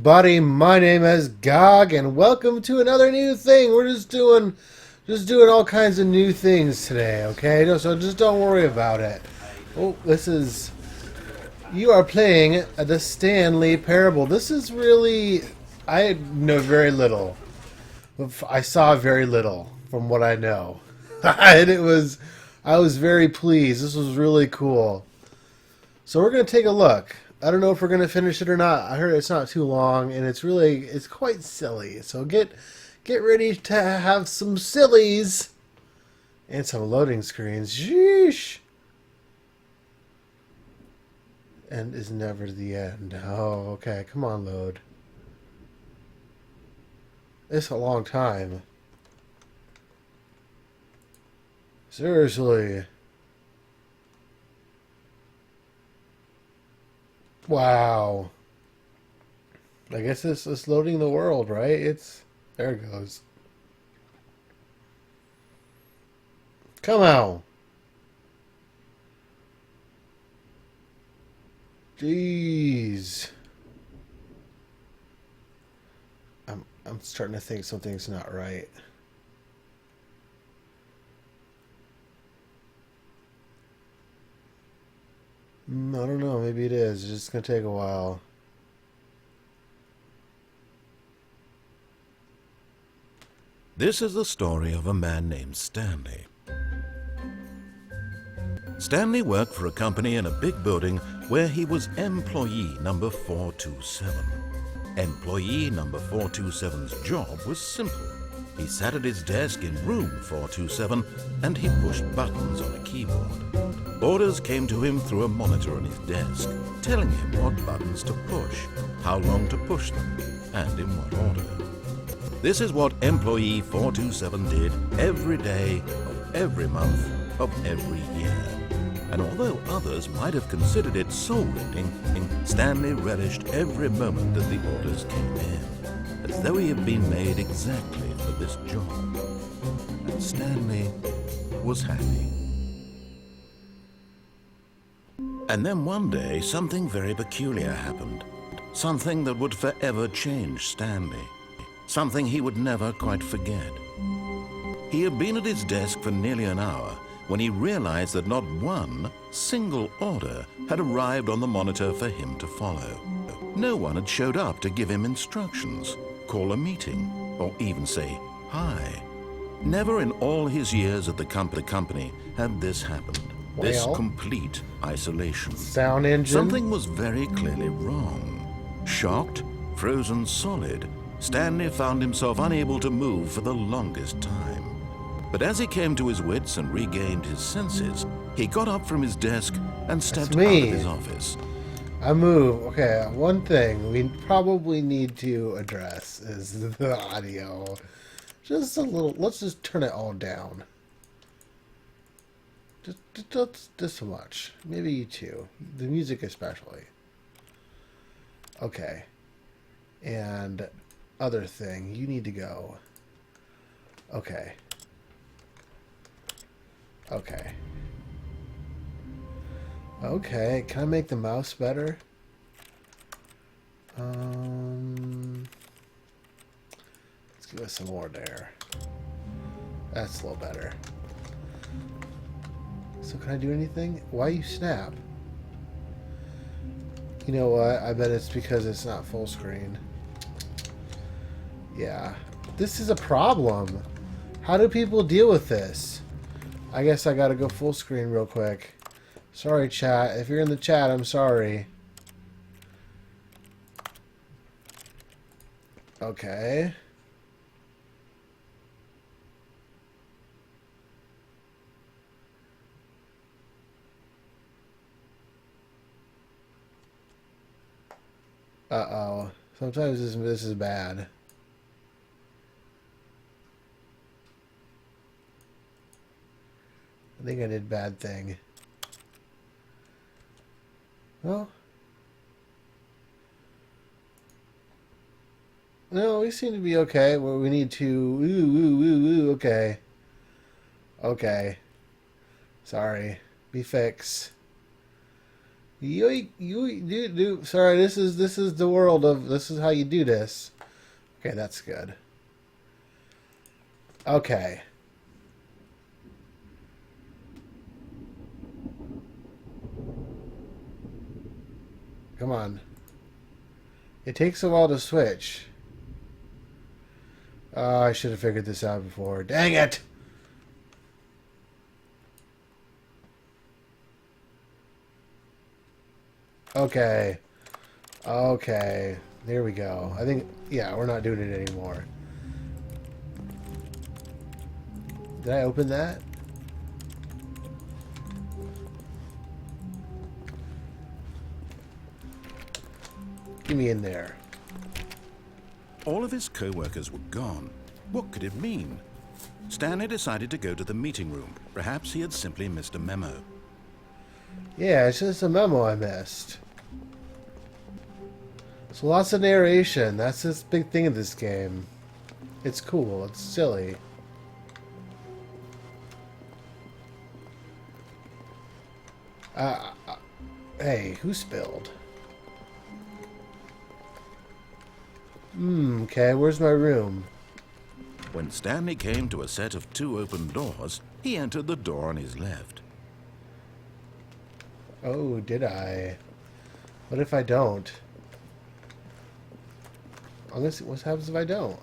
Buddy, my name is Gog, and welcome to another new thing. We're just doing all kinds of new things today. Okay, so just don't worry about it. Oh, you are playing the Stanley Parable. This is really, I know very little. I saw very little from what I know, and I was very pleased. This was really cool. So we're gonna take a look. I don't know if we're gonna finish it or not. I heard it's not too long, and it's quite silly. So get ready to have some sillies and some loading screens. Sheesh. End is never the end. Oh, okay. Come on, load. It's a long time. Seriously. Wow. I guess it's loading the world, right? There it goes. Come on. Jeez. I'm starting to think something's not right. I don't know. Maybe it is. It's just gonna take a while. This is the story of a man named Stanley. Stanley worked for a company in a big building where he was employee number 427. Employee number 427's job was simple. He sat at his desk in room 427 and he pushed buttons on a keyboard. Orders came to him through a monitor on his desk, telling him what buttons to push, how long to push them, and in what order. This is what employee 427 did every day of every month of every year. And although others might have considered it soul-rending, Stanley relished every moment that the orders came in, as though he had been made exactly for this job. And Stanley was happy. And then one day, something very peculiar happened. Something that would forever change Stanley. Something he would never quite forget. He had been at his desk for nearly an hour when he realized that not one single order had arrived on the monitor for him to follow. No one had showed up to give him instructions, call a meeting, or even say hi. Never in all his years at the company had this happened. This complete isolation. Sound engine. Something was very clearly wrong. Shocked, frozen solid, Stanley found himself unable to move for the longest time. But as he came to his wits and regained his senses, he got up from his desk and stepped out of his office. I move. Okay, one thing we probably need to address is the audio. Just a little. Let's just turn it all down. Just this much. Maybe you two. The music especially. Okay. And other thing, you need to go. Okay. Okay. Okay, can I make the mouse better? Let's give us some more there. That's a little better. So can I do anything? Why you snap? You know what? I bet it's because it's not full screen. Yeah. This is a problem. How do people deal with this? I guess I gotta go full screen real quick. Sorry, chat. If you're in the chat, I'm sorry. Okay. Uh-oh. Sometimes this is bad. I think I did a bad thing. Well. No, we seem to be okay. Well, we need to... Ooh, okay. Okay. Sorry. Be fixed. You. Sorry, this is the world of. This is how you do this. Okay, that's good. Okay. Come on. It takes a while to switch. Oh, I should have figured this out before. Dang it! Okay. Okay. There we go. I think, yeah, we're not doing it anymore. Did I open that? Get me in there. All of his co-workers were gone. What could it mean? Stanley decided to go to the meeting room. Perhaps he had simply missed a memo. Yeah, it's just a memo I missed. So lots of narration. That's this big thing of this game. It's cool. It's silly. Hey, who spilled? Okay, where's my room? When Stanley came to a set of 2 open doors, he entered the door on his left. Oh, did I? What if I don't? I'm gonna see what happens if I don't.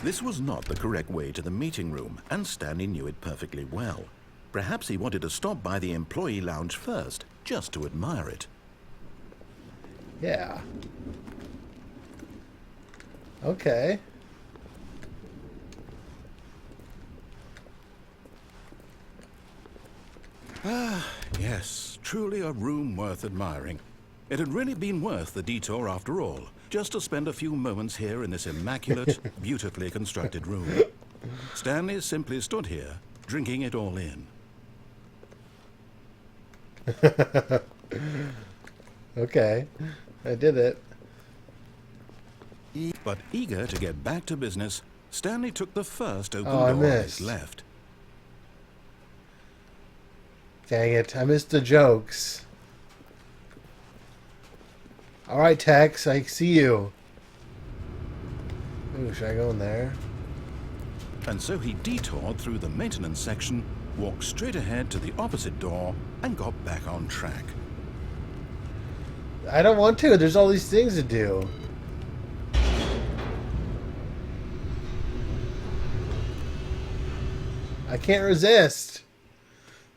This was not the correct way to the meeting room, and Stanley knew it perfectly well. Perhaps he wanted to stop by the employee lounge first, just to admire it. Yeah. Okay. Ah, yes, truly a room worth admiring. It had really been worth the detour after all, just to spend a few moments here in this immaculate, beautifully constructed room. Stanley simply stood here, drinking it all in. Okay. I did it. But eager to get back to business, Stanley took the first open I door on missed. his left. Dang it. I missed the jokes. Alright, Tex. I see you. Ooh, should I go in there? And so he detoured through the maintenance section, walked straight ahead to the opposite door, and got back on track. I don't want to. There's all these things to do. I can't resist.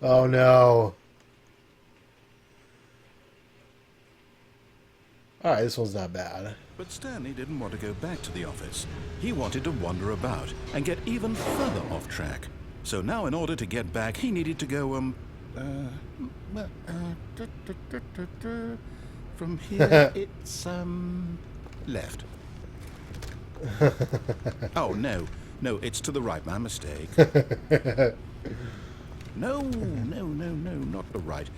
Oh no. Alright, this one's not bad. But Stanley didn't want to go back to the office. He wanted to wander about and get even further off track. So now in order to get back, he needed to go, from here, it's, left. Oh, no, it's to the right, my mistake. No, not the right.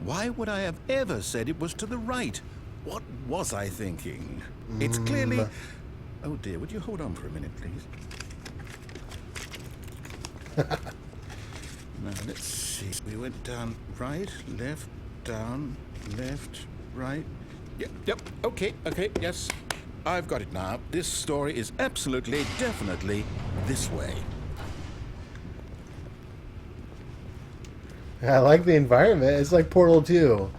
Why would I have ever said it was to the right? What was I thinking? It's clearly... Oh dear, would you hold on for a minute, please? Now, let's see. We went down right, left, down, left, right. Yep, okay, yes. I've got it now. This story is absolutely, definitely this way. I like the environment. It's like Portal 2.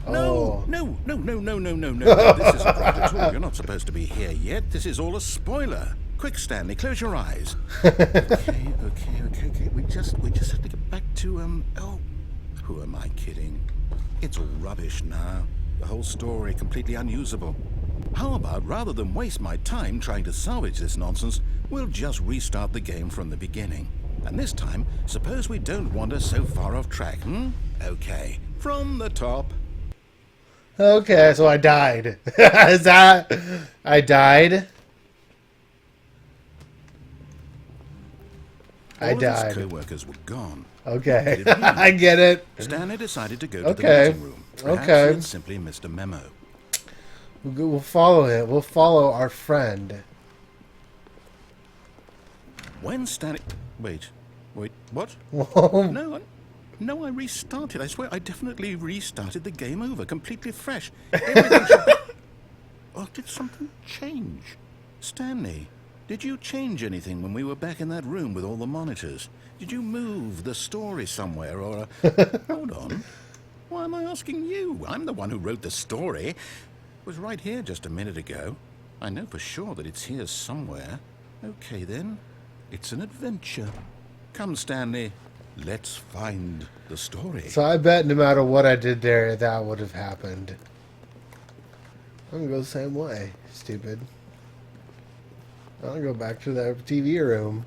Oh. No. This isn't right at all. You're not supposed to be here yet. This is all a spoiler. Quick, Stanley, close your eyes. Okay. We just have to get back to, oh, who am I kidding? It's all rubbish now. The whole story completely unusable. How about, rather than waste my time trying to salvage this nonsense, we'll just restart the game from the beginning. And this time, suppose we don't wander so far off track, Okay, from the top. Okay, so I died. Is that... I died? I All of died. his co-workers were gone. Okay, What could it mean? I get it. Stanley decided to go to the Okay. meeting room. Perhaps Okay. he had simply missed a memo. We'll follow it. We'll follow our friend. When Stanley... Wait, what? Whoa. No, No, I restarted. I swear I definitely restarted the game over, completely fresh. Everything should be... Oh, did something change? Stanley, did you change anything when we were back in that room with all the monitors? Did you move the story somewhere or... Hold on. Why am I asking you? I'm the one who wrote the story. It was right here just a minute ago. I know for sure that it's here somewhere. Okay, then. It's an adventure. Come, Stanley. Let's find the story. So I bet no matter what I did there, that would have happened. I'm gonna go the same way, stupid. I'll go back to the TV room.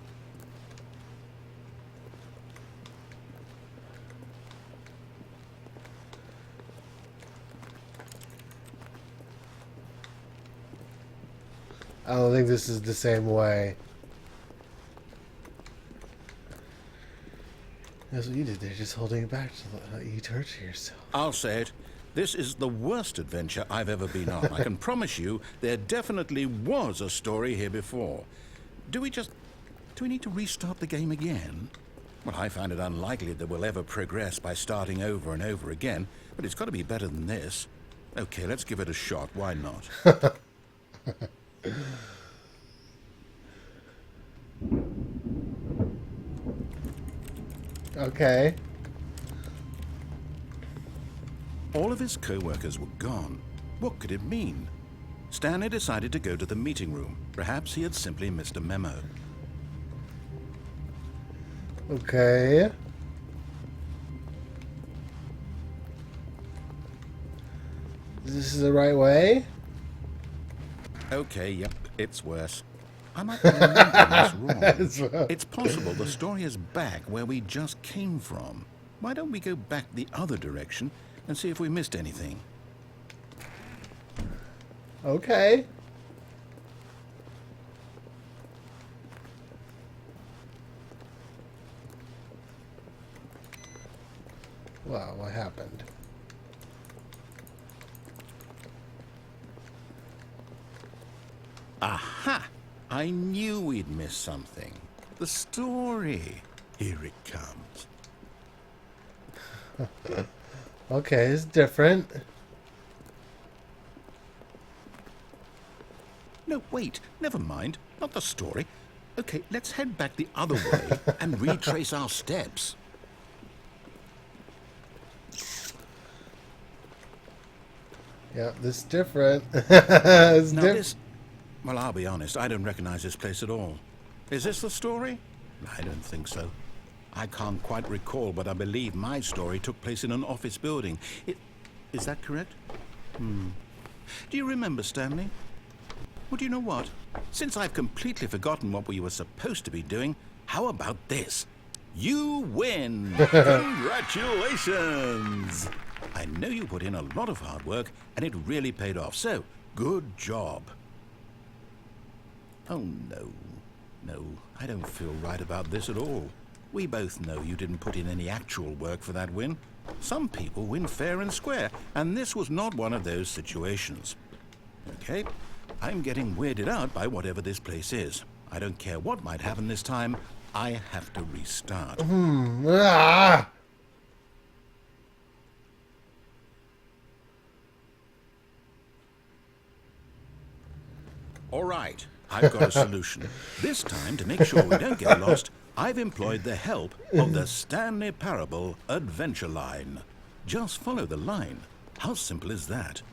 I don't think this is the same way. That's what you did there, just holding it back to let you torture yourself. I'll say it. This is the worst adventure I've ever been on. I can promise you there definitely was a story here before. Do we need to restart the game again? Well, I find it unlikely that we'll ever progress by starting over and over again, but it's got to be better than this. Okay, let's give it a shot. Why not? Okay. All of his co-workers were gone. What could it mean? Stanley decided to go to the meeting room. Perhaps he had simply missed a memo. Okay. This is the right way? Okay, yep, it's worse. I might be remembering this wrong. It's possible the story is back where we just came from. Why don't we go back the other direction and see if we missed anything? Okay. Wow, what happened? Aha! I knew we'd miss something. The story. Here it comes. Okay, it's different. No, wait. Never mind. Not the story. Okay, let's head back the other way and retrace our steps. Yeah, this is different. It's Now different. Well, I'll be honest, I don't recognize this place at all. Is this the story? I don't think so. I can't quite recall, but I believe my story took place in an office building. Is that correct? Do you remember, Stanley? Well, do you know what? Since I've completely forgotten what we were supposed to be doing, how about this? You win! Congratulations! I know you put in a lot of hard work, and it really paid off, so good job. Oh, no. No, I don't feel right about this at all. We both know you didn't put in any actual work for that win. Some people win fair and square, and this was not one of those situations. Okay, I'm getting weirded out by whatever this place is. I don't care what might happen this time. I have to restart. Ah! All right, I've got a solution. This time, to make sure we don't get lost, I've employed the help of the Stanley Parable Adventure Line. Just follow the line. How simple is that?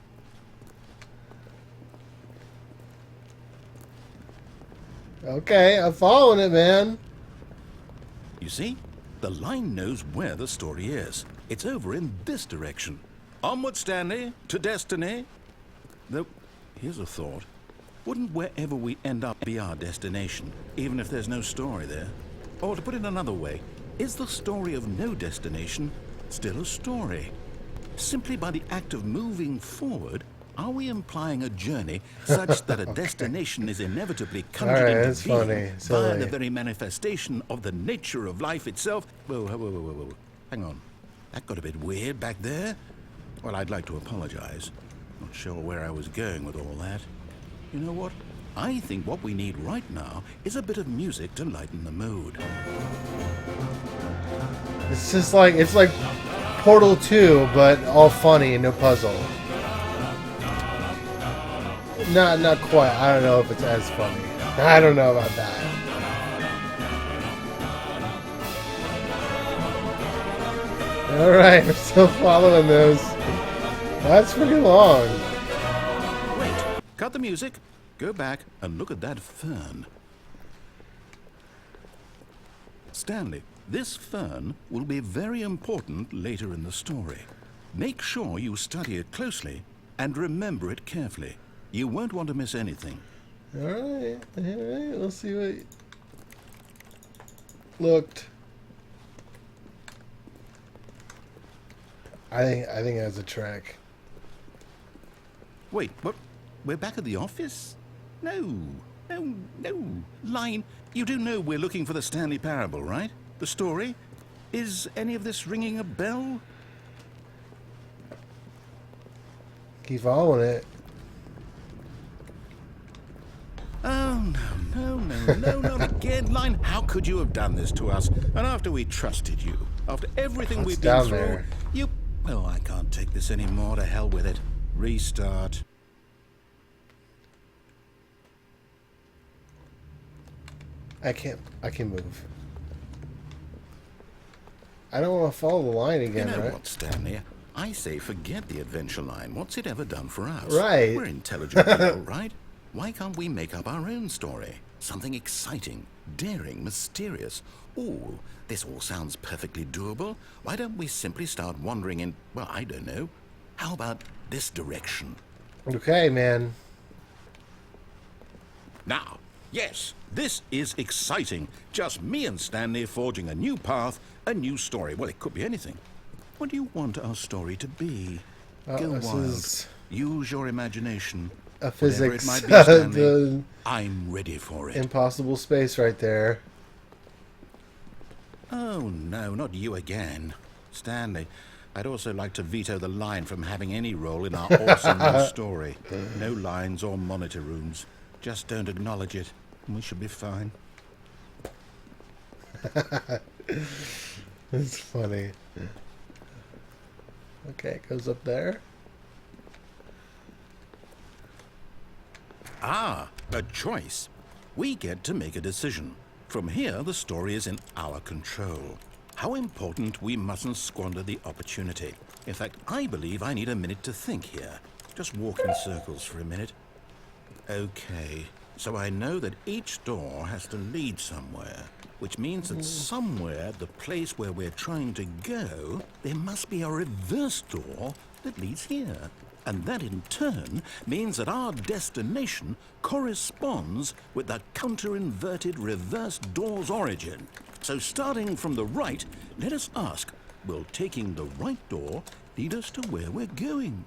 Okay, I'm following it, man. You see? The line knows where the story is. It's over in this direction. Onward, Stanley, to destiny. Though, here's a thought. Wouldn't wherever we end up be our destination, even if there's no story there? Or to put it another way, is the story of no destination still a story? Simply by the act of moving forward, are we implying a journey such that a destination is inevitably conjured Alright, into that's being funny. by Silly. the very manifestation of the nature of life itself? Whoa. Hang on. That got a bit weird back there. Well, I'd like to apologize. Not sure where I was going with all that. You know what? I think what we need right now is a bit of music to lighten the mood. It's just like Portal 2, but all funny and no puzzle. Not quite. I don't know if it's as funny. I don't know about that. Alright, we're still following those. That's pretty long. Wait, cut the music, go back and look at that fern. Stanley, this fern will be very important later in the story. Make sure you study it closely and remember it carefully. You won't want to miss anything. Alright, we'll see what looked. I think that's a track. Wait, what? We're back at the office? No. Line, you do know we're looking for the Stanley Parable, right? The story? Is any of this ringing a bell? Keep following it. Oh, no, not again. Line, how could you have done this to us? And after we trusted you, after everything What's we've been down through, there? you... Well, I can't take this anymore. To hell with it. Restart. I can't move. I don't want to follow the line again, You know right? what, Stanley? I say forget the adventure line. What's it ever done for us? Right. We're intelligent people, right? Why can't we make up our own story? Something exciting, daring, mysterious. Ooh, this all sounds perfectly doable. Why don't we simply start wandering in, well, I don't know. How about this direction? Okay, man. Now, yes, this is exciting. Just me and Stanley forging a new path, a new story. Well, it could be anything. What do you want our story to be? Go This wild. is Use your imagination. a Whatever physics, it might be, Stanley, the I'm ready for it. impossible space right there. Oh, no, not you again. Stanley, I'd also like to veto the line from having any role in our awesome new story. No lines or monitor rooms. Just don't acknowledge it, and we should be fine. It's funny. Okay, it goes up there. Ah, a choice. We get to make a decision. From here, the story is in our control. How important we mustn't squander the opportunity. In fact, I believe I need a minute to think here. Just walk in circles for a minute. Okay, so I know that each door has to lead somewhere, which means that somewhere, the place where we're trying to go, there must be a reverse door that leads here. And that in turn means that our destination corresponds with the counter-inverted reverse door's origin. So starting from the right, let us ask, will taking the right door lead us to where we're going?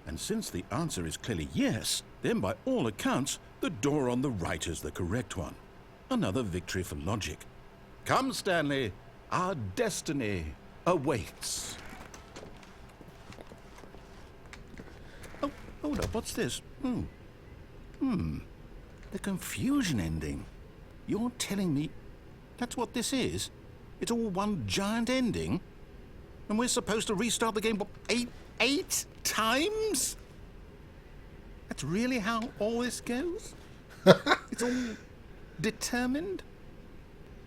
And since the answer is clearly yes, then by all accounts, the door on the right is the correct one. Another victory for logic. Come, Stanley, our destiny awaits. Oh, hold up, what's this? The confusion ending. You're telling me that's what this is? It's all one giant ending? And we're supposed to restart the game, what, eight times? That's really how all this goes? It's all determined?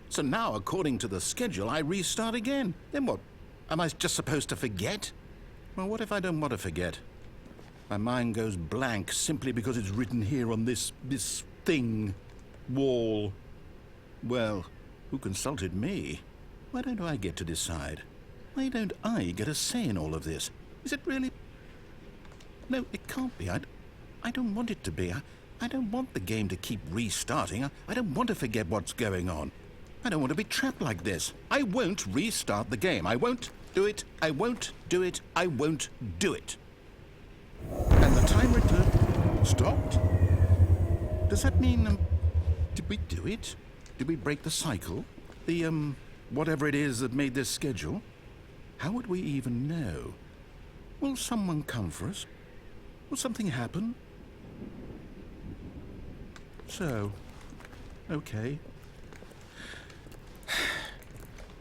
So now, according to the schedule, I restart again. Then what? Am I just supposed to forget? Well, what if I don't want to forget? My mind goes blank simply because it's written here on this thing, wall. Well, who consulted me? Why don't I get to decide? Why don't I get a say in all of this? Is it really? No, it can't be. I don't want it to be. I don't want the game to keep restarting. I don't want to forget what's going on. I don't want to be trapped like this. I won't restart the game. I won't do it. I won't do it. I won't do it. And the timer stopped? Does that mean, did we do it? Did we break the cycle? The, whatever it is that made this schedule? How would we even know? Will someone come for us? Will something happen? So, okay.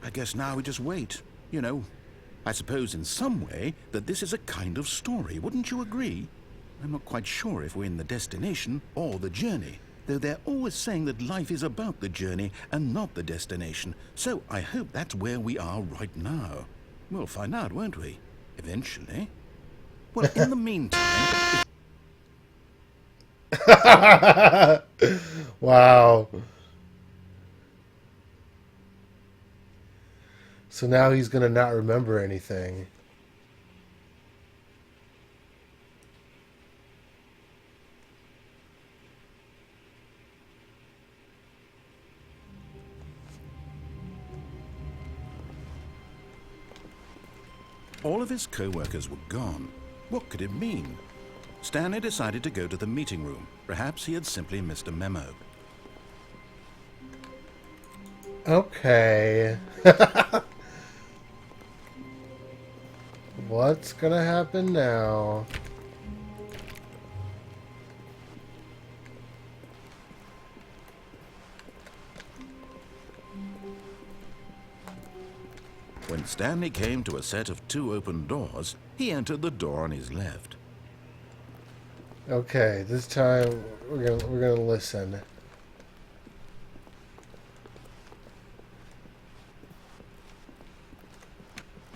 I guess now we just wait. You know, I suppose in some way that this is a kind of story, wouldn't you agree? I'm not quite sure if we're in the destination or the journey, though they're always saying that life is about the journey and not the destination, so I hope that's where we are right now. We'll find out, won't we? Eventually. Well, in the meantime... Wow. So now he's gonna not remember anything. All of his co-workers were gone. What could it mean? Stanley decided to go to the meeting room. Perhaps he had simply missed a memo. Okay. What's gonna happen now? When Stanley came to a set of 2 open doors, he entered the door on his left. Okay, this time we're gonna listen.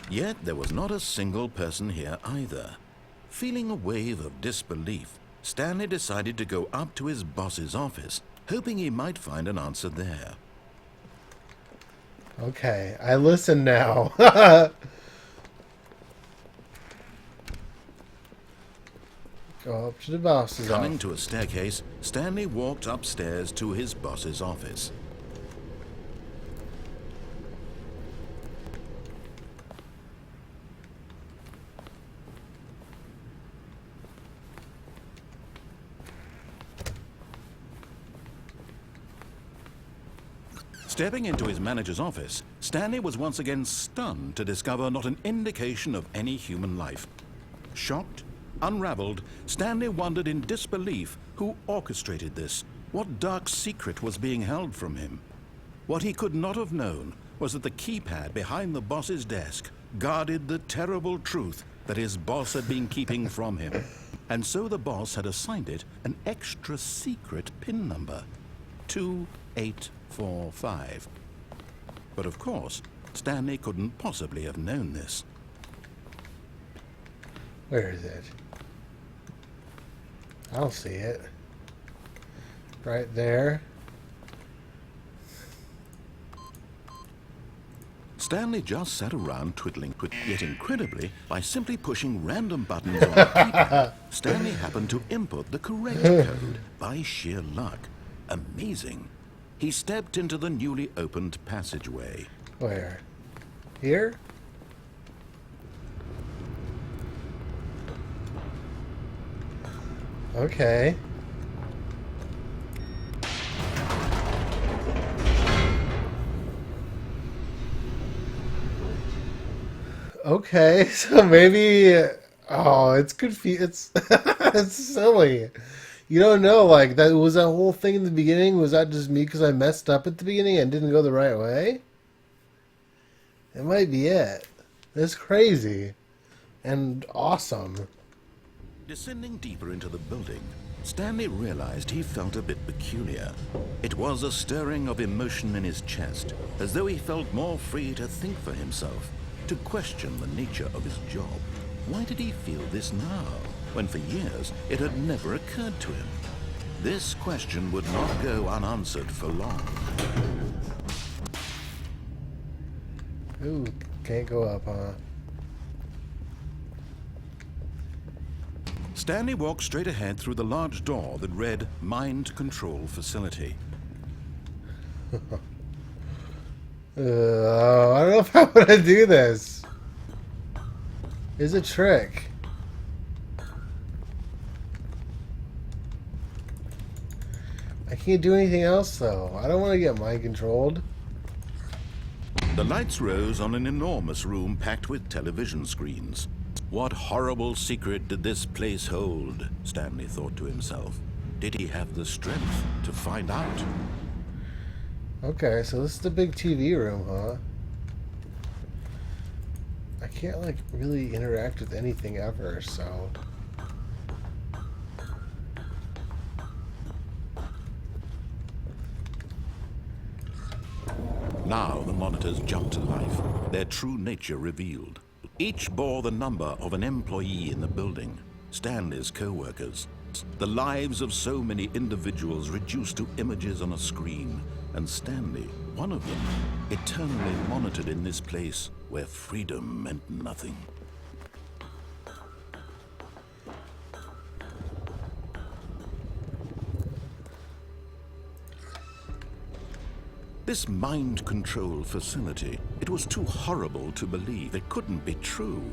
Yet there was not a single person here either. Feeling a wave of disbelief, Stanley decided to go up to his boss's office, hoping he might find an answer there. Okay, I listen now. Go up to the boss's Coming office. to a staircase, Stanley walked upstairs to his boss's office. Stepping into his manager's office, Stanley was once again stunned to discover not an indication of any human life. Shocked, unraveled, Stanley wondered in disbelief who orchestrated this, what dark secret was being held from him. What he could not have known was that the keypad behind the boss's desk guarded the terrible truth that his boss had been keeping from him. And so the boss had assigned it an extra secret PIN number, 2845. But of course, Stanley couldn't possibly have known this. Where is it? I don't see it. Right there. Stanley just sat around twiddling, yet incredibly, by simply pushing random buttons on the keypad, Stanley happened to input the correct code by sheer luck. Amazing. He stepped into the newly opened passageway. Where? Here? Okay. Okay, so maybe oh, it's it's it's silly. You don't know, like that was that whole thing in the beginning. Was that just me because I messed up at the beginning and didn't go the right way? It might be it. That's crazy and awesome. Descending deeper into the building, Stanley realized he felt a bit peculiar. It was a stirring of emotion in his chest, as though he felt more free to think for himself, to question the nature of his job. Why did he feel this now, when for years it had never occurred to him? This question would not go unanswered for long. Ooh, can't go up, huh? Stanley walked straight ahead through the large door that read Mind Control Facility. I don't know if I want to do this. It's a trick. I can't do anything else, though. I don't want to get mind controlled. The lights rose on an enormous room packed with television screens. What horrible secret did this place hold? Stanley thought to himself. did he have the strength to find out? Okay, so this is the big TV room, huh? I can't, like, really interact with anything ever, so... Now the monitors jumped to life, their true nature revealed. Each bore the number of an employee in the building, Stanley's co-workers. The lives of so many individuals reduced to images on a screen, and Stanley, one of them, eternally monitored in this place where freedom meant nothing. This mind control facility, it was too horrible to believe. It couldn't be true.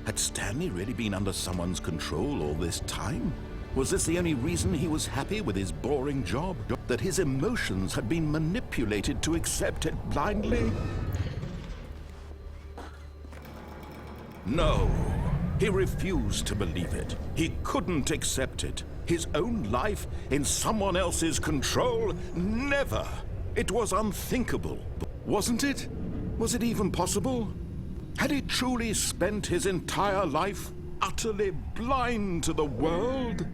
Had Stanley really been under someone's control all this time? Was this the only reason he was happy with his boring job? That his emotions had been manipulated to accept it blindly? No, he refused to believe it. He couldn't accept it. His own life in someone else's control? Never! It was unthinkable, wasn't it? Was it even possible? Had he truly spent his entire life utterly blind to the world?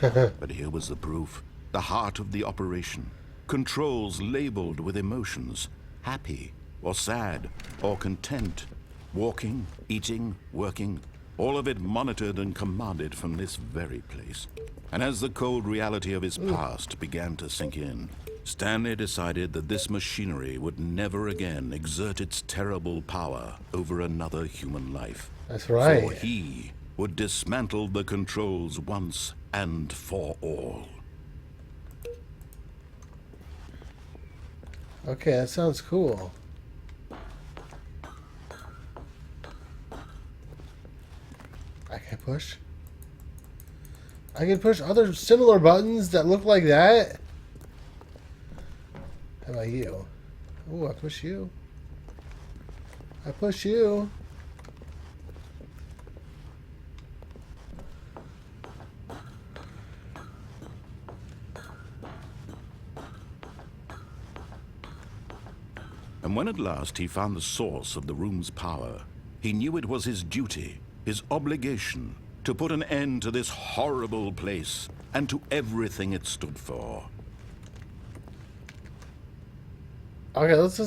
But here was the proof. The heart of the operation. Controls labeled with emotions. Happy, or sad, or content. Walking, eating, working. All of it monitored and commanded from this very place. And as the cold reality of his past began to sink in, Stanley decided that this machinery would never again exert its terrible power over another human life. That's right. For he would dismantle the controls once and for all. Okay, that sounds cool. I can push. I can push other similar buttons that look like that. How about you? Oh, I push you. I push you. And when at last he found the source of the room's power, he knew it was his duty, his obligation, to put an end to this horrible place and to everything it stood for. Okay, let's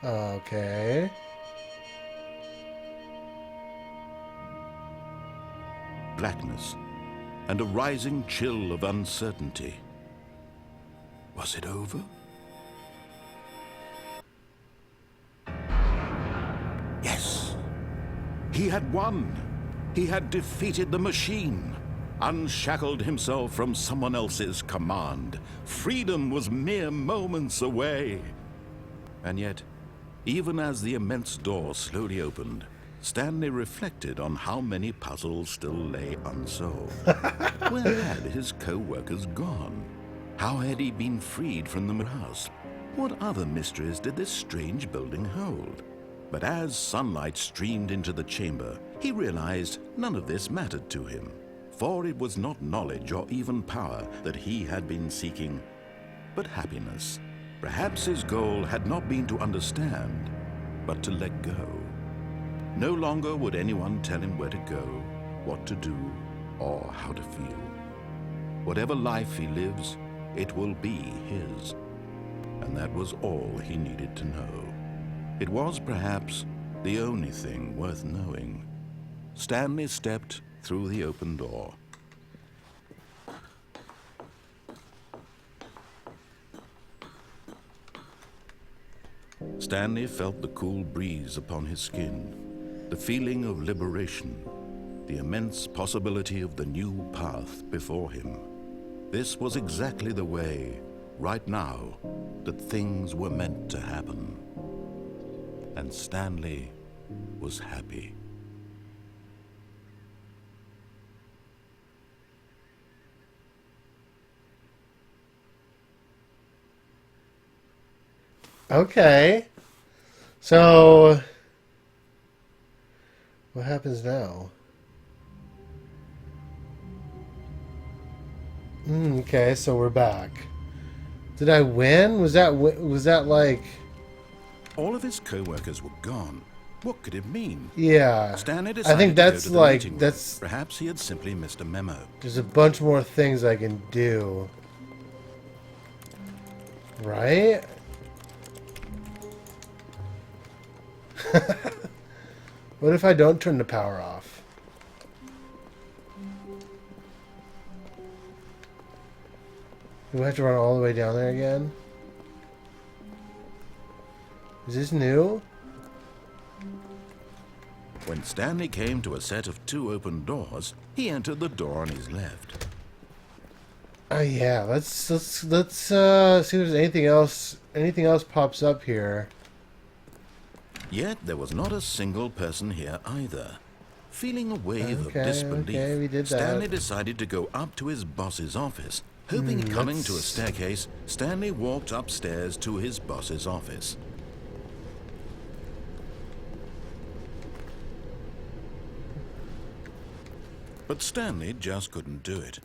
Okay. Blackness and a rising chill of uncertainty. Was it over? Yes. He had won. He had defeated the machine, unshackled himself from someone else's command. Freedom was mere moments away. And yet, even as the immense door slowly opened, Stanley reflected on how many puzzles still lay unsolved. Where had his co-workers gone? How had he been freed from the grasp? What other mysteries did this strange building hold? But as sunlight streamed into the chamber, he realized none of this mattered to him. For it was not knowledge or even power that he had been seeking, but happiness. Perhaps his goal had not been to understand, but to let go. No longer would anyone tell him where to go, what to do, or how to feel. Whatever life he lives, it will be his. And that was all he needed to know. It was perhaps the only thing worth knowing. Stanley stepped through the open door. Stanley felt the cool breeze upon his skin, the feeling of liberation, the immense possibility of the new path before him. This was exactly the way, right now, that things were meant to happen. And Stanley was happy. Okay. So, what happens now? Okay, so we're back. Did I win? Was that like? All of his co-workers were gone. What could it mean? Yeah. Stanley I think decided to go that's to the like meeting room. that's. Perhaps he had simply missed a memo. There's a bunch more things I can do. Right? What if I don't turn the power off? Do I have to run all the way down there again? Is this new? When Stanley came to a set of 2 open doors, he entered the door on his left. Yeah. Let's see if there's anything else. Anything else pops up here. Yet there was not a single person here either. Feeling a wave of Okay, disbelief, okay, we did that. Stanley decided to go up to his boss's office. Hoping coming to a staircase, Stanley walked upstairs to his boss's office. But Stanley just couldn't do it.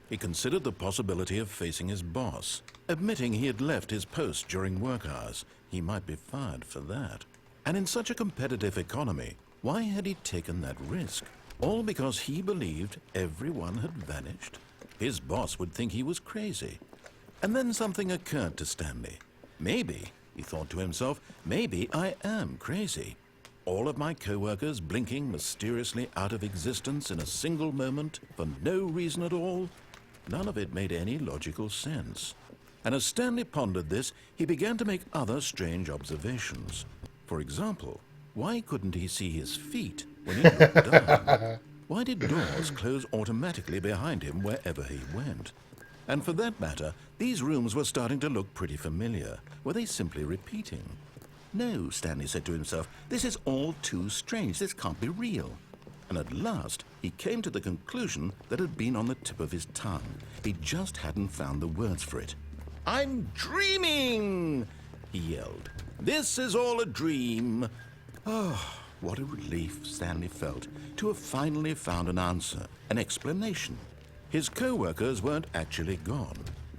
He considered the possibility of facing his boss. Admitting he had left his post during work hours, he might be fired for that. And in such a competitive economy, why had he taken that risk? All because he believed everyone had vanished? His boss would think he was crazy. And then something occurred to Stanley. Maybe, he thought to himself, maybe I am crazy. All of my co-workers blinking mysteriously out of existence in a single moment for no reason at all? None of it made any logical sense. And as Stanley pondered this, he began to make other strange observations. For example, why couldn't he see his feet when he looked down? Why did doors close automatically behind him wherever he went? And for that matter, these rooms were starting to look pretty familiar. Were they simply repeating? No, Stanley said to himself, this is all too strange. This can't be real. And at last, he came to the conclusion that had been on the tip of his tongue. He just hadn't found the words for it. I'm dreaming, he yelled. This is all a dream. Oh, what a relief Stanley felt to have finally found an answer, an explanation. His co-workers weren't actually gone.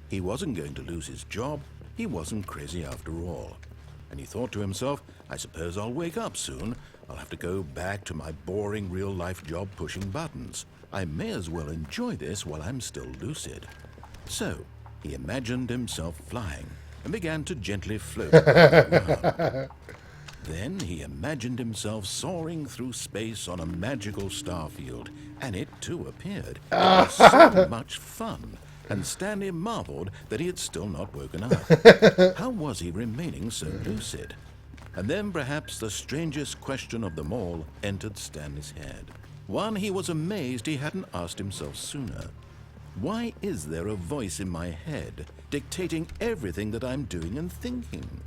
He wasn't going to lose his job. He wasn't crazy after all. And he thought to himself, I suppose I'll wake up soon. I'll have to go back to my boring real-life job pushing buttons. I may as well enjoy this while I'm still lucid. So, he imagined himself flying and began to gently float above the ground. Then he imagined himself soaring through space on a magical starfield, and it too appeared. It was so much fun, and Stanley marveled that he had still not woken up. How was he remaining so lucid? And then perhaps the strangest question of them all entered Stanley's head. One he was amazed he hadn't asked himself sooner. Why is there a voice in my head dictating everything that I'm doing and thinking?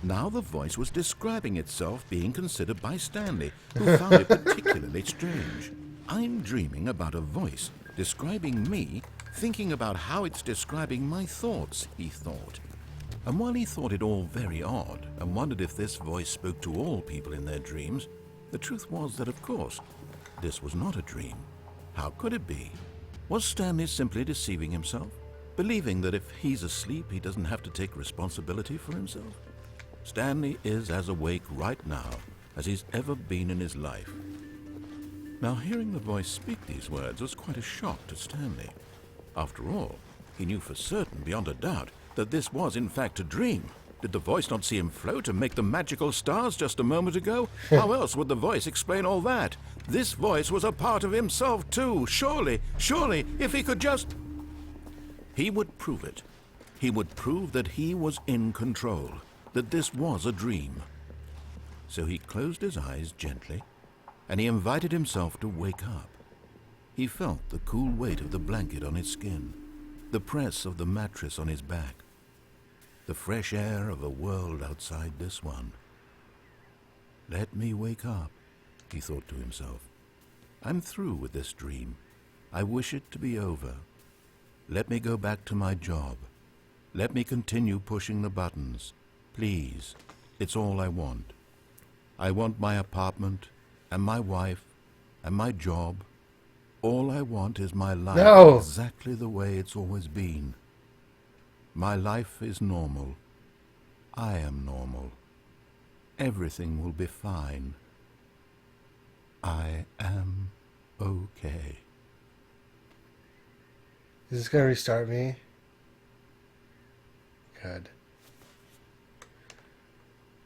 Now the voice was describing itself being considered by Stanley, who found it particularly strange. I'm dreaming about a voice describing me, thinking about how it's describing my thoughts, he thought. And while he thought it all very odd and wondered if this voice spoke to all people in their dreams, the truth was that, of course, this was not a dream. How could it be? Was Stanley simply deceiving himself, believing that if he's asleep, he doesn't have to take responsibility for himself? Stanley is as awake right now as he's ever been in his life. Now, hearing the voice speak these words was quite a shock to Stanley. After all, he knew for certain, beyond a doubt, that this was in fact a dream. Did the voice not see him float and make the magical stars just a moment ago? How else would the voice explain all that? This voice was a part of himself too. Surely, if he could just... He would prove it. He would prove that he was in control, that this was a dream. So he closed his eyes gently, and he invited himself to wake up. He felt the cool weight of the blanket on his skin, the press of the mattress on his back, the fresh air of a world outside this one. Let me wake up, he thought to himself. I'm through with this dream. I wish it to be over. Let me go back to my job. Let me continue pushing the buttons. Please, it's all I want. I want my apartment, and my wife, and my job. All I want is my life No. exactly the way it's always been. My life is normal. I am normal. Everything will be fine. I am okay. Is this gonna restart me? Good.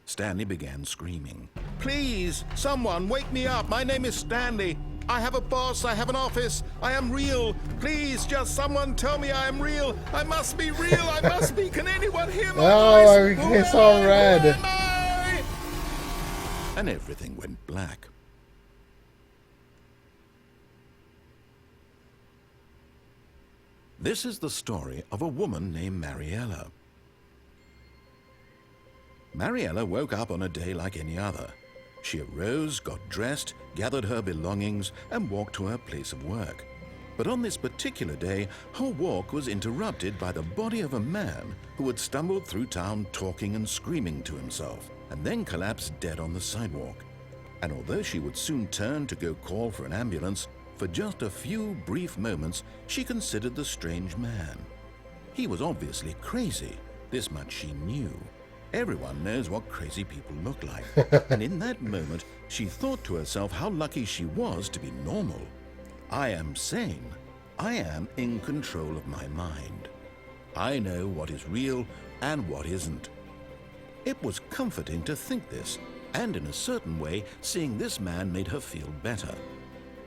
Stanley began screaming. Please, someone, wake me up. My name is Stanley. I have a boss. I have an office. I am real. Please, just someone tell me I am real. I must be real. I must be. Can anyone hear my Oh, voice? it's all red. Who am I? And everything went black. This is the story of a woman named Mariella. Mariella woke up on a day like any other. She arose, got dressed, gathered her belongings, and walked to her place of work. But on this particular day, her walk was interrupted by the body of a man who had stumbled through town talking and screaming to himself, and then collapsed dead on the sidewalk. And although she would soon turn to go call for an ambulance, for just a few brief moments she considered the strange man. He was obviously crazy, this much she knew. Everyone knows what crazy people look like. And in that moment, she thought to herself how lucky she was to be normal. I am sane. I am in control of my mind. I know what is real and what isn't. It was comforting to think this, and in a certain way, seeing this man made her feel better.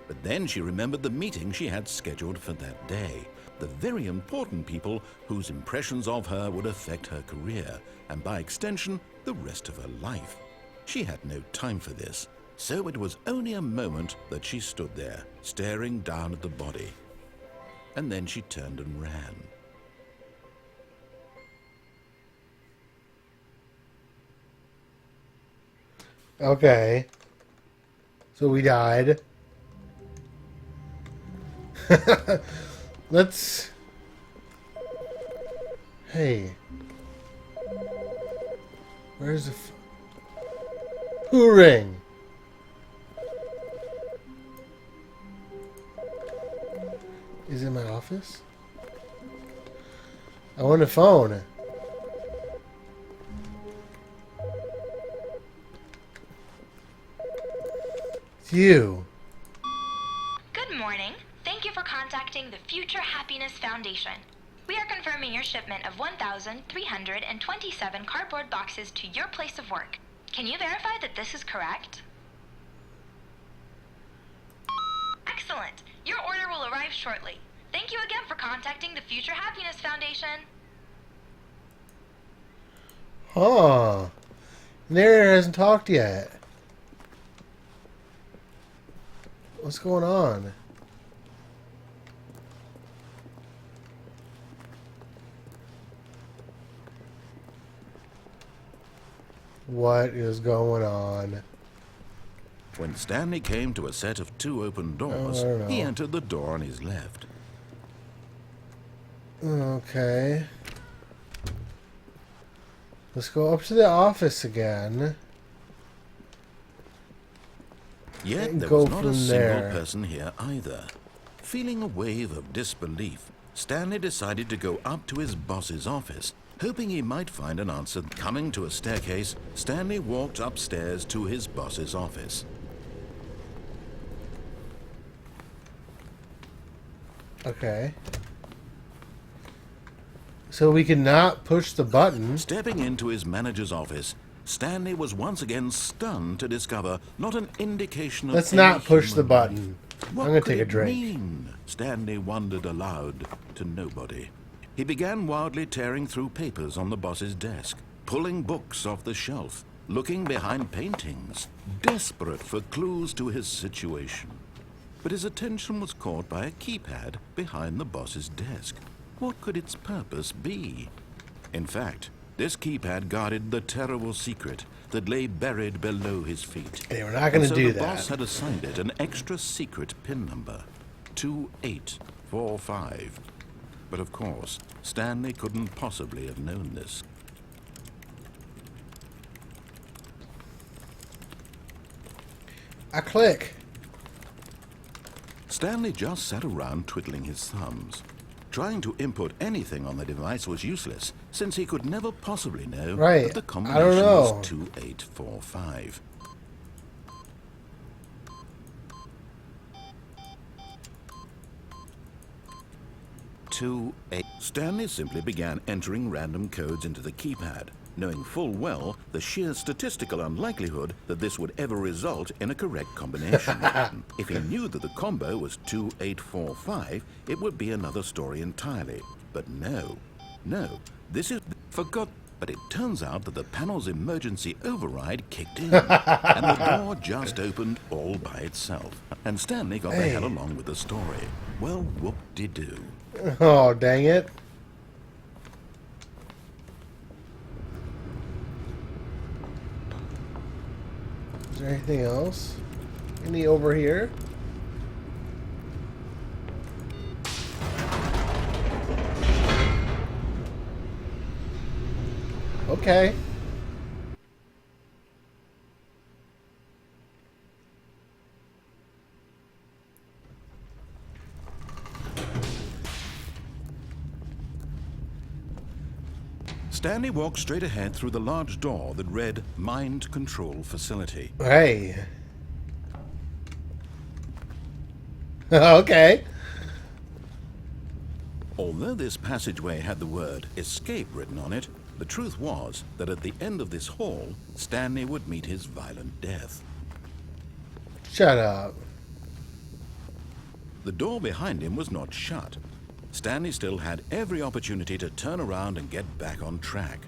But then she remembered the meeting she had scheduled for that day. The very important people whose impressions of her would affect her career, and by extension, the rest of her life. She had no time for this, so it was only a moment that she stood there, staring down at the body. And then she turned and ran. Okay. So we died. Let's... Hey. Where's the... Who ring? Is it my office? I want a phone. It's you. Good morning. Thank you for contacting the Future Happiness Foundation. We are confirming your shipment of 1,327 cardboard boxes to your place of work. Can you verify that this is correct? Excellent. Your order will arrive shortly. Thank you again for contacting the Future Happiness Foundation. Huh. Narrator hasn't talked yet. What's going on? What is going on? When Stanley came to a set of 2 open doors, he entered the door on his left. Okay. Let's go up to the office again. Yet And there go was not a from single there. person here either. Feeling a wave of disbelief, Stanley decided to go up to his boss's office. Hoping he might find an answer coming to a staircase, Stanley walked upstairs to his boss's office. Okay. So we cannot push the button. Stepping into his manager's office, Stanley was once again stunned to discover not an indication of Let's any not push the human button. What I'm gonna could take a it drink. mean? Stanley wondered aloud to nobody. He began wildly tearing through papers on the boss's desk, pulling books off the shelf, looking behind paintings, desperate for clues to his situation. But his attention was caught by a keypad behind the boss's desk. What could its purpose be? In fact, this keypad guarded the terrible secret that lay buried below his feet. Hey, we're not going to And so do the that. boss had assigned it an extra secret PIN number, 2845. But of course, Stanley couldn't possibly have known this. I click. Stanley just sat around twiddling his thumbs. Trying to input anything on the device was useless, since he could never possibly know Right. that the I combination don't know. was 2845. 28. Stanley simply began entering random codes into the keypad, knowing full well the sheer statistical unlikelihood that this would ever result in a correct combination. If he knew that the combo was 2845, it would be another story entirely. But no, this is forgot. But it turns out that the panel's emergency override kicked in, and the door just opened all by itself. And Stanley got the hell along with the story. Well, whoop-de-doo. Oh, dang it. Is there anything else? Any over here? Okay. Stanley walked straight ahead through the large door that read Mind Control Facility. Hey. Okay. Although this passageway had the word escape written on it, the truth was that at the end of this hall, Stanley would meet his violent death. Shut up. The door behind him was not shut. Stanley still had every opportunity to turn around and get back on track.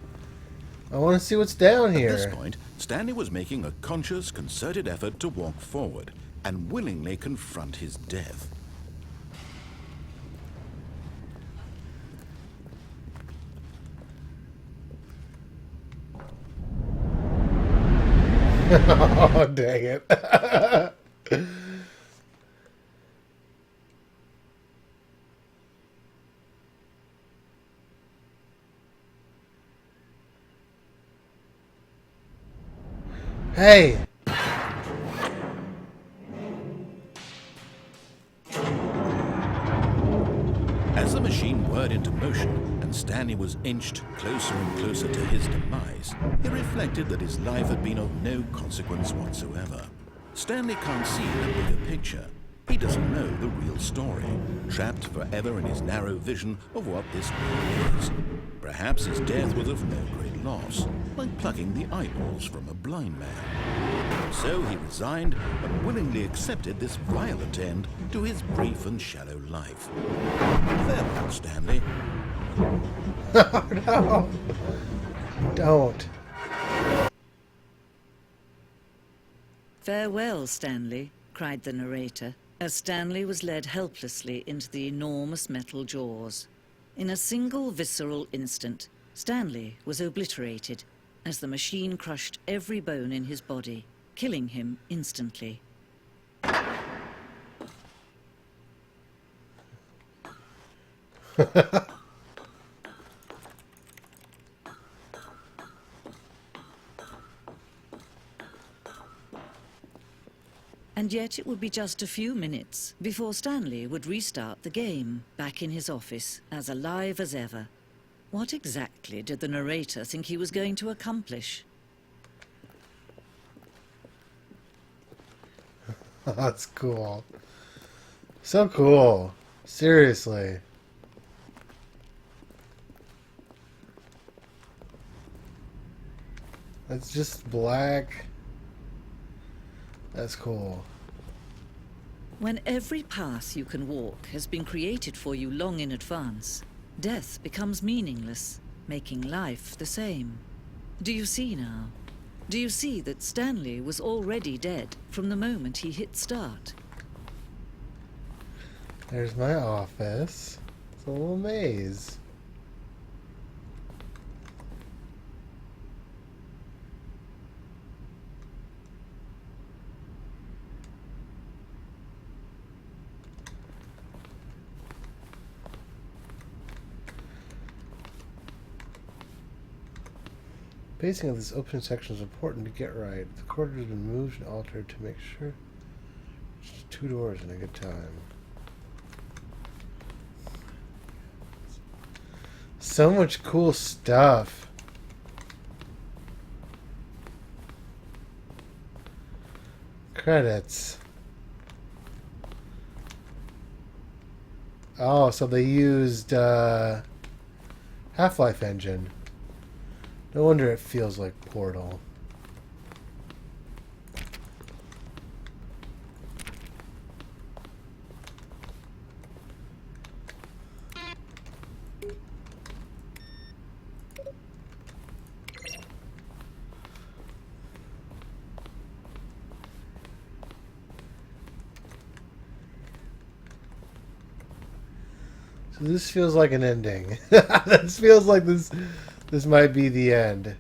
I want to see what's down here. At this point, Stanley was making a conscious, concerted effort to walk forward and willingly confront his death. Oh, dang it. Hey. As the machine whirred into motion and Stanley was inched closer and closer to his demise, he reflected that his life had been of no consequence whatsoever. Stanley can't see the bigger picture. He doesn't know the real story, trapped forever in his narrow vision of what this world is. Perhaps his death was of no great loss, like plucking the eyeballs from a blind man. So he resigned and willingly accepted this violent end to his brief and shallow life. Farewell, Stanley. Oh, no. Don't. "Farewell, Stanley," cried the narrator, as Stanley was led helplessly into the enormous metal jaws. In a single visceral instant, Stanley was obliterated as the machine crushed every bone in his body, killing him instantly. And yet it would be just a few minutes before Stanley would restart the game, back in his office, as alive as ever. What exactly did the narrator think he was going to accomplish? That's cool. So cool. Seriously. It's just black. That's cool. When every path you can walk has been created for you long in advance, death becomes meaningless, making life the same. Do you see now? Do you see that Stanley was already dead from the moment he hit start? There's my office. It's a little maze. Pacing of this open section is important to get right. The quarter has been moved and altered to make sure 2 doors in a good time. So much cool stuff. Credits. Oh, so they used Half-Life engine. No wonder it feels like Portal. So this feels like an ending. This feels like this might be the end.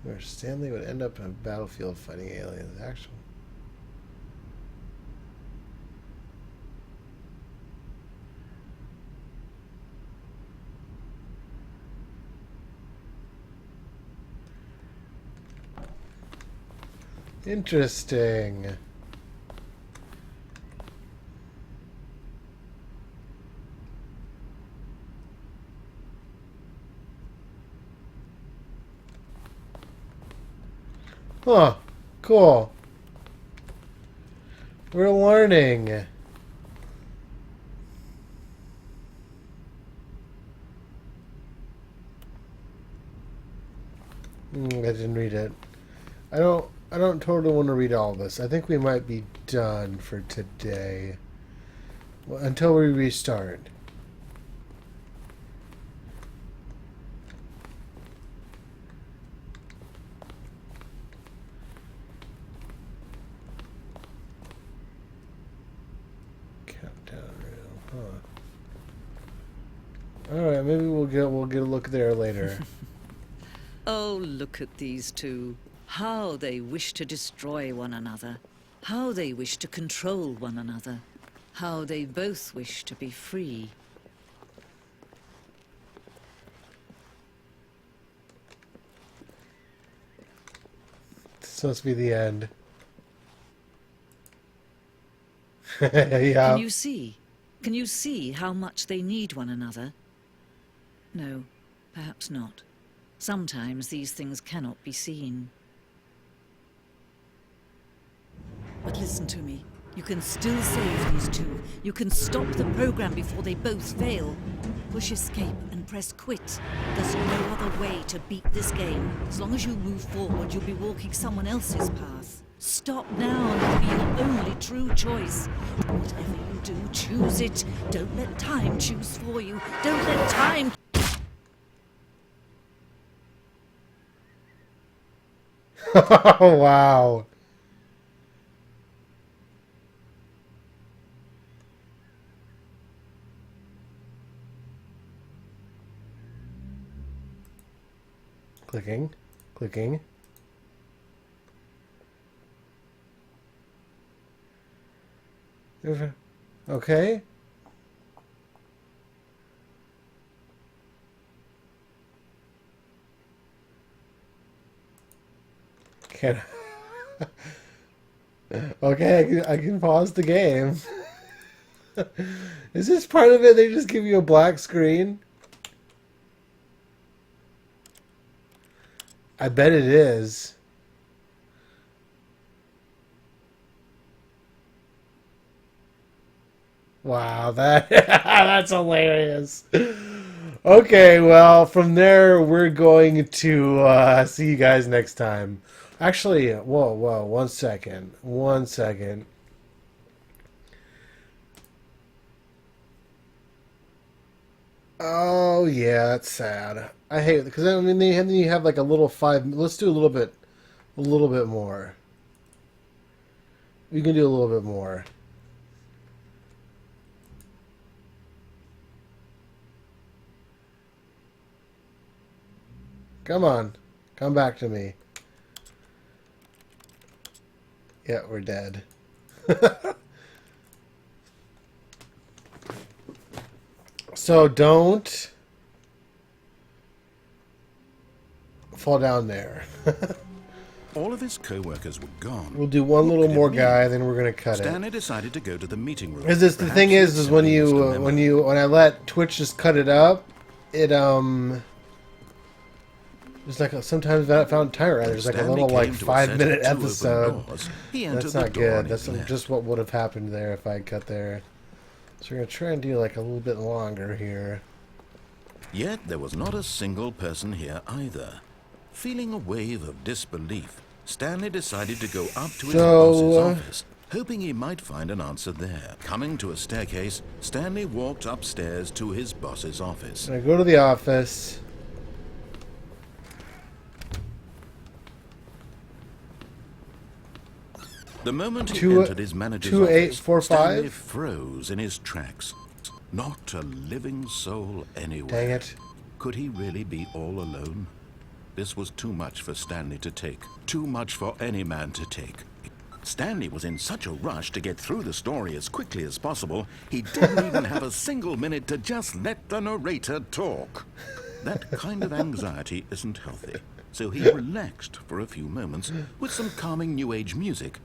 Where Stanley would end up on a battlefield fighting aliens. Actually. Interesting. Huh. Cool. We're learning. I didn't read it. I don't totally want to read all this. I think we might be done for today. Well, until we restart. Countdown reel, huh? All right, maybe we'll get a look there later. Oh, look at these two. How they wish to destroy one another. How they wish to control one another. How they both wish to be free. It's supposed to be the end. Yeah. Can you see? Can you see how much they need one another? No, perhaps not. Sometimes these things cannot be seen. But listen to me. You can still save these two. You can stop the program before they both fail. Push escape and press quit. There's no other way to beat this game. As long as you move forward, you'll be walking someone else's path. Stop now and it'll be your only true choice. Whatever you do, choose it. Don't let time choose for you. Don't let time... Oh, wow. Clicking. Clicking. Okay. Can okay, I can pause the game. Is this part of it? They just give you a black screen? I bet it is. Wow, that's hilarious. Okay, well, from there we're going to see you guys next time. Actually, whoa, 1 second. 1 second. Oh, yeah, that's sad. I hate it because I mean then you have like a little 5. Let's do a little bit more. We can do a little bit more. Come on, come back to me. Yeah, we're dead. So don't fall down there. All of his co-workers were gone. We'll do one What little could it more mean? guy, then we're gonna cut it. Stanley decided to go to the meeting room. Because the thing Perhaps is he when simply missed a you memo. when I let Twitch just cut it up, it There's like sometimes that found timer. There's like a Stanley little like came to a 5-minute set of 2 open episode. doors. He entered That's the not door good. and he That's left. just what would have happened there if I had cut there. So we're gonna try and do like a little bit longer here. Yet there was not a single person here either. Feeling a wave of disbelief, Stanley decided to go up to his boss's office, hoping he might find an answer there. Coming to a staircase, Stanley walked upstairs to his boss's office. So I go to the office. The moment he Two- entered his manager's 2845? office, Stanley froze in his tracks. Not a living soul anywhere. Dang it. Could he really be all alone? This was too much for Stanley to take. Too much for any man to take. Stanley was in such a rush to get through the story as quickly as possible, he didn't even have a single minute to just let the narrator talk. That kind of anxiety isn't healthy. So he relaxed for a few moments with some calming New Age music.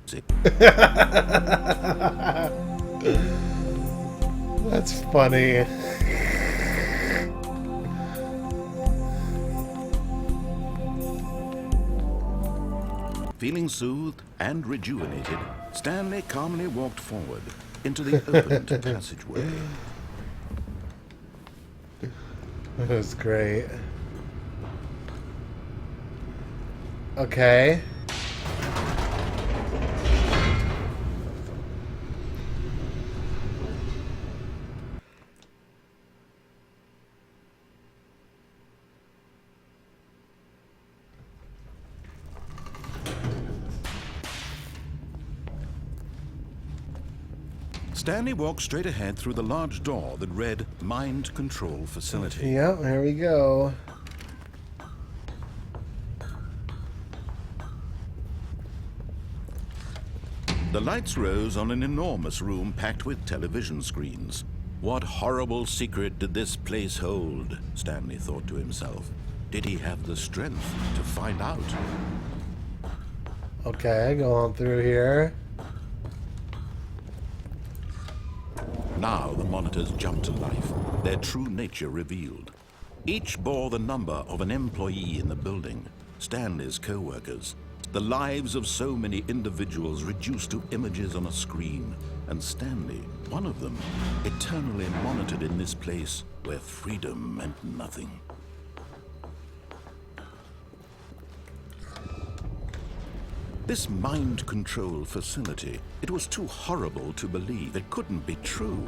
That's funny. Feeling soothed and rejuvenated, Stanley calmly walked forward into the opened passageway. That was great. Okay. Stanley walked straight ahead through the large door that read Mind Control Facility. Yep, here we go. The lights rose on an enormous room packed with television screens. What horrible secret did this place hold? Stanley thought to himself. Did he have the strength to find out? Okay, go on through here. Now the monitors jumped to life, their true nature revealed. Each bore the number of an employee in the building, Stanley's co-workers. The lives of so many individuals reduced to images on a screen, and Stanley, one of them, eternally monitored in this place where freedom meant nothing. This mind control facility, it was too horrible to believe. It couldn't be true.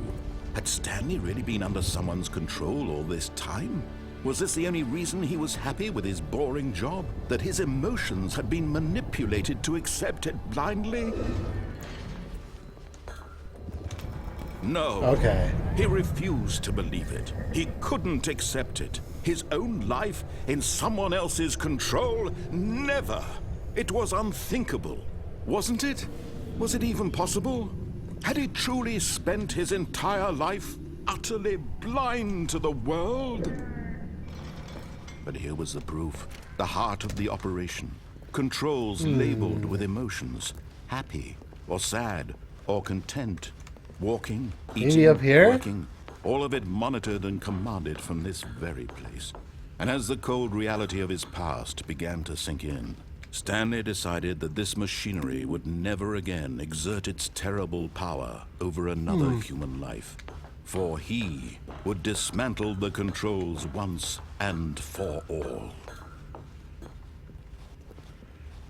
Had Stanley really been under someone's control all this time? Was this the only reason he was happy with his boring job? That his emotions had been manipulated to accept it blindly? No. Okay. He refused to believe it. He couldn't accept it. His own life in someone else's control? Never. It was unthinkable, wasn't it? Was it even possible? Had he truly spent his entire life utterly blind to the world? But here was the proof. The heart of the operation. Controls labeled with emotions. Happy, or sad, or content. Walking, eating, Maybe up here? working. All of it monitored and commanded from this very place. And as the cold reality of his past began to sink in, Stanley decided that this machinery would never again exert its terrible power over another human life. For he would dismantle the controls once and for all.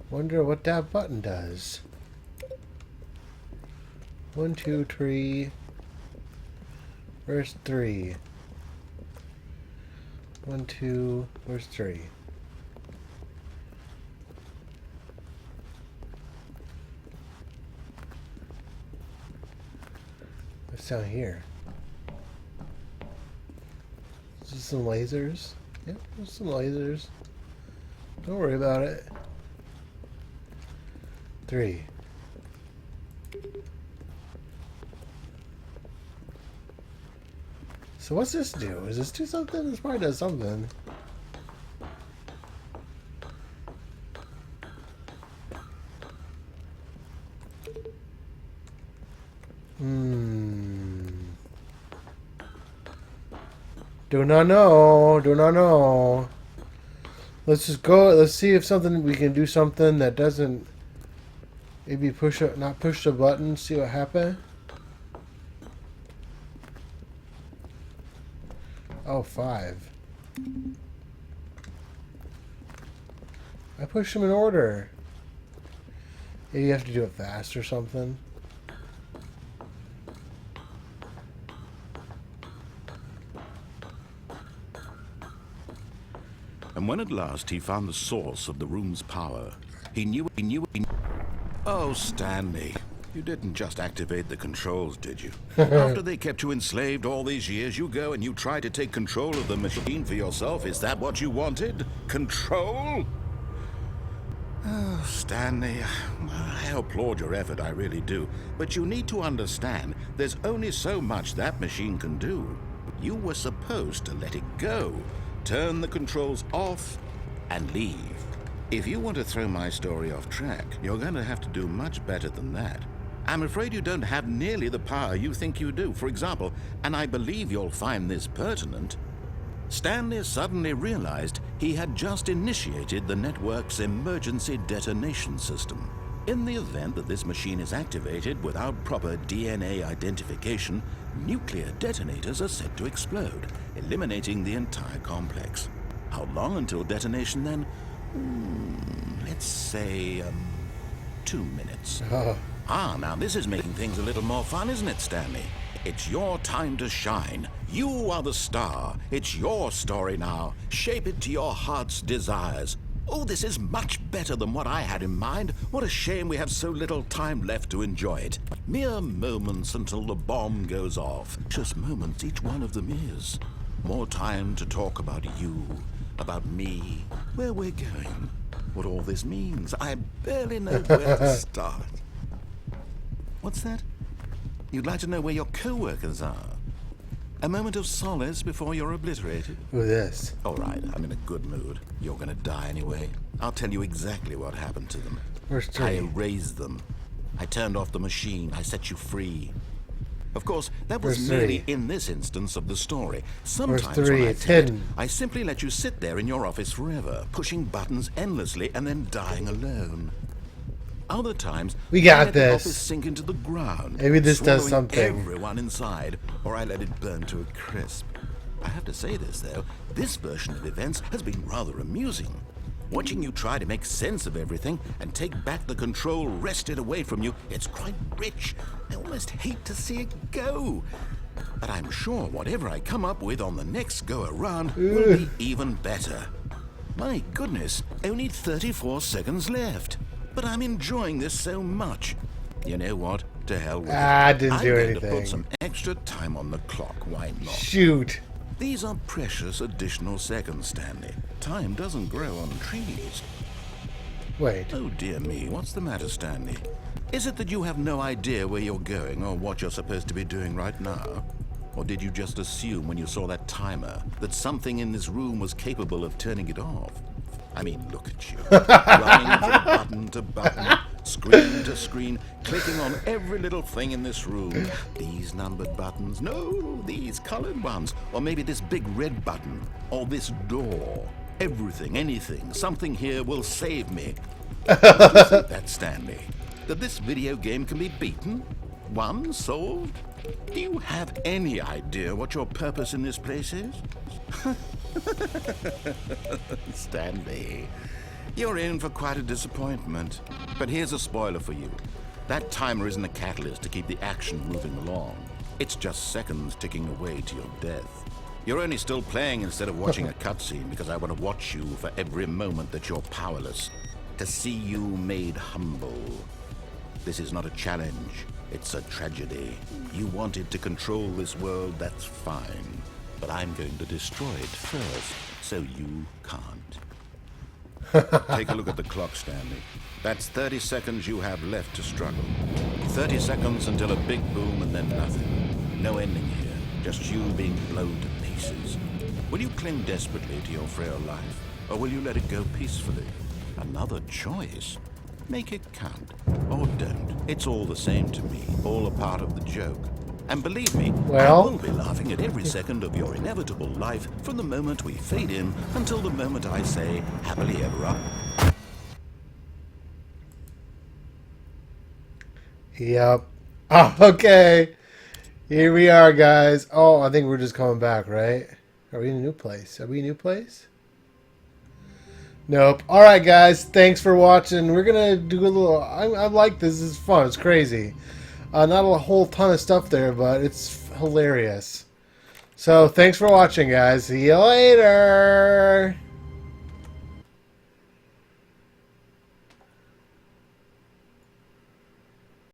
Wonder what that button does. 1, 2, 3. Where's 3? 1, 2. Where's 3? What's down here? Is this some lasers? Yep, there's some lasers. Don't worry about it. 3. So what's this do? Does this do something? This probably does something. Do not know. Do not know. Let's just go. Let's see if we can do something that doesn't. Maybe not push the button. See what happens. Oh, 5. I pushed them in order. Maybe you have to do it fast or something. And when at last he found the source of the room's power, he knew. Oh, Stanley, you didn't just activate the controls, did you? After they kept you enslaved all these years, you go and you try to take control of the machine for yourself. Is that what you wanted? Control? Oh, Stanley, I applaud your effort, I really do. But you need to understand, there's only so much that machine can do. You were supposed to let it go, turn the controls off, and leave. If you want to throw my story off track, you're going to have to do much better than that. I'm afraid you don't have nearly the power you think you do. For example, and I believe you'll find this pertinent, Stanley suddenly realized he had just initiated the network's emergency detonation system. In the event that this machine is activated without proper DNA identification, nuclear detonators are set to explode, eliminating the entire complex. How long until detonation then? Let's say 2 minutes. Now this is making things a little more fun, isn't it, Stanley? It's your time to shine. You are the star. It's your story now. Shape it to your heart's desires. Oh, this is much better than what I had in mind. What a shame we have so little time left to enjoy it. Mere moments until the bomb goes off. Just moments, each one of them is. More time to talk about you, about me, where we're going, what all this means. I barely know where to start. What's that? You'd like to know where your co-workers are? A moment of solace before you're obliterated? Who this? All right, I'm in a good mood. You're gonna die anyway. I'll tell you exactly what happened to them. Where's 3? I erased them. I turned off the machine. I set you free. Of course, that was Where's merely 3? in this instance of the story. Sometimes Where's 3? when I It's did it, hidden. I simply let you sit there in your office forever, pushing buttons endlessly and then dying alone. Other times, We got I let the this. office sink into the ground, Maybe this does swallowing something. everyone inside, or I let it burn to a crisp. I have to say this, though, this version of events has been rather amusing. Watching you try to make sense of everything and take back the control wrested away from you, it's quite rich. I almost hate to see it go. But I'm sure whatever I come up with on the next go-around will be even better. My goodness, only 34 seconds left. But I'm enjoying this so much. You know what? To hell with it. I didn't do I'm going anything. to put some extra time on the clock. Why not? Shoot. These are precious additional seconds, Stanley. Time doesn't grow on trees. Wait. Oh dear me, what's the matter, Stanley? Is it that you have no idea where you're going or what you're supposed to be doing right now? Or did you just assume when you saw that timer that something in this room was capable of turning it off? I mean, look at you. Running from button to button, screen to screen, clicking on every little thing in this room. These numbered buttons, no, these colored ones. Or maybe this big red button, or this door. Everything, anything, something here will save me. Do you think that, Stanley? That this video game can be beaten? Won? Solved? Do you have any idea what your purpose in this place is? Stanley, you're in for quite a disappointment. But here's a spoiler for you. That timer isn't a catalyst to keep the action moving along. It's just seconds ticking away to your death. You're only still playing instead of watching a cutscene because I want to watch you for every moment that you're powerless. To see you made humble. This is not a challenge. It's a tragedy. You wanted to control this world, that's fine. But I'm going to destroy it first, so you can't. Take a look at the clock, Stanley. That's 30 seconds you have left to struggle. 30 seconds until a big boom and then nothing. No ending here, just you being blown to pieces. Will you cling desperately to your frail life, or will you let it go peacefully? Another choice. Make it count. Or don't. It's all the same to me. All a part of the joke. And believe me, Well? I will be laughing at every second of your inevitable life from the moment we fade in until the moment I say, happily ever after. Yep. Oh, okay. Here we are, guys. Oh, I think we're just coming back, right? Are we in a new place? Are we in a new place? Nope. All right, guys. Thanks for watching. We're going to do a little... I like this. This is fun. It's crazy. Not a whole ton of stuff there, but it's hilarious. So, thanks for watching, guys. See you later.